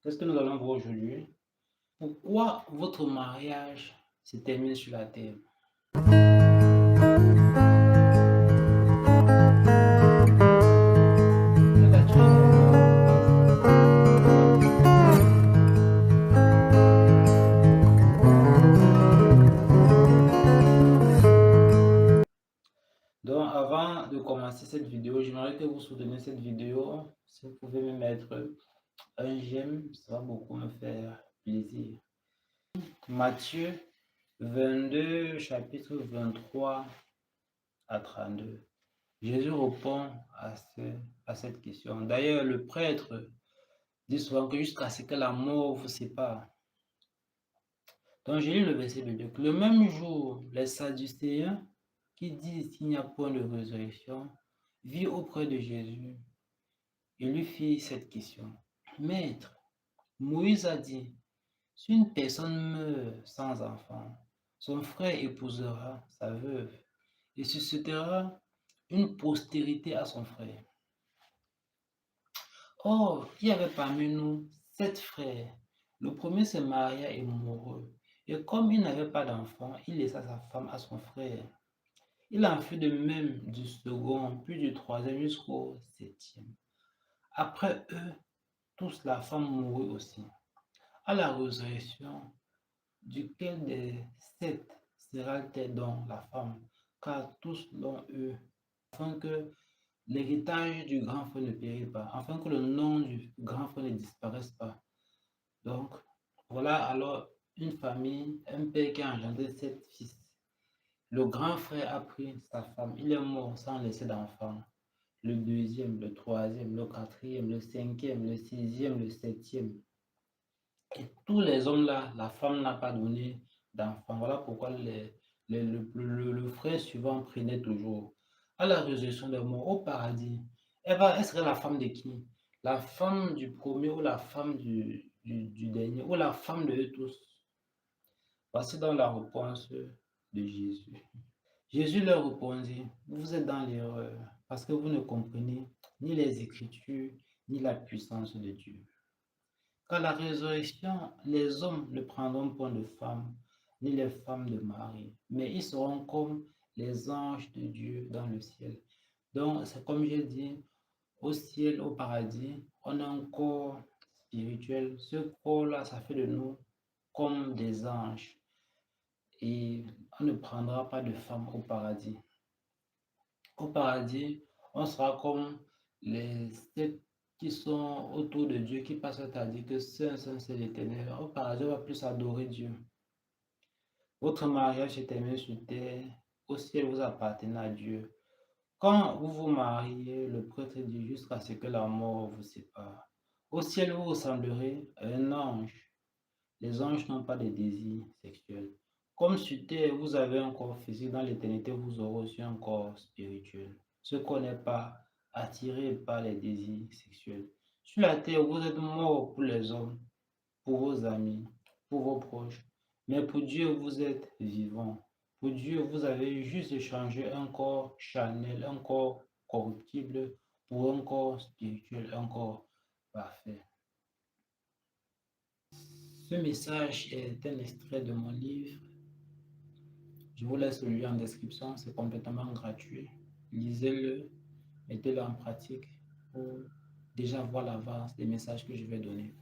Qu'est-ce que nous allons voir aujourd'hui? Pourquoi votre mariage se termine sur la terre? Quelle a tué ton Donc, avant de commencer cette vidéo, j'aimerais que vous souteniez cette vidéo. Si vous pouvez me mettre un j'aime, ça va beaucoup me faire plaisir. Matthieu 22, chapitre 23 à 32. Jésus répond à cette question. D'ailleurs, le prêtre dit souvent que jusqu'à ce que la mort vous sépare. Donc, j'ai lu le verset biblique. Le même jour, les Sadducéens, qui disent qu'il n'y a point de résurrection, virent auprès de Jésus et lui firent cette question. Maître, Moïse a dit, si une personne meurt sans enfant, son frère épousera sa veuve et suscitera une postérité à son frère. Or, il y avait parmi nous 7 frères. Le premier se maria et mourut. Et comme il n'avait pas d'enfant, il laissa sa femme à son frère. Il en fut de même du second, puis du troisième jusqu'au septième. Après eux, tous la femme mourut aussi. À la résurrection, duquel des 7 sera-t-elle donc la femme, car tous l'ont eu, afin que l'héritage du grand frère ne périsse pas, afin que le nom du grand frère ne disparaisse pas. Donc, voilà alors une famille, un père qui a engendré 7 fils. Le grand frère a pris sa femme, il est mort sans laisser d'enfant. Le deuxième, le troisième, le quatrième, le cinquième, le sixième, le septième. Et tous les hommes là, la femme n'a pas donné d'enfant. Voilà pourquoi le frère suivant prenait toujours. À la résurrection des morts, au paradis, elle serait la femme de qui? La femme du premier ou la femme du dernier ou la femme de eux tous? Voici donc la réponse de Jésus. Jésus leur répondit, vous êtes dans l'erreur parce que vous ne comprenez ni les Écritures ni la puissance de Dieu. Qu'à la résurrection, les hommes ne prendront point de femmes, ni les femmes de Marie, mais ils seront comme les anges de Dieu dans le ciel. Donc, c'est comme j'ai dit, au ciel, au paradis, on a un corps spirituel. Ce corps-là, ça fait de nous comme des anges. Et on ne prendra pas de femmes au paradis. Au paradis, on sera comme les 7 qui sont autour de Dieu, qui passent à dire que Saint, Saint, c'est l'Éternel. Au paradis, on va plus adorer Dieu. Votre mariage est terminé sur terre. Au ciel, vous appartenez à Dieu. Quand vous vous mariez, le prêtre dit jusqu'à ce que la mort vous sépare. Au ciel, vous ressemblerez à un ange. Les anges n'ont pas de désir sexuel. Comme sur terre, vous avez un corps physique, dans l'éternité, vous aurez aussi un corps spirituel. Ce qu'on n'est pas attiré par les désirs sexuels. Sur la terre, vous êtes mort pour les hommes, pour vos amis, pour vos proches. Mais pour Dieu, vous êtes vivant. Pour Dieu, vous avez juste échangé un corps charnel, un corps corruptible pour un corps spirituel, un corps parfait. Ce message est un extrait de mon livre. Je vous laisse le lien en description, c'est complètement gratuit. Lisez-le, mettez-le en pratique pour déjà voir l'avance des messages que je vais donner.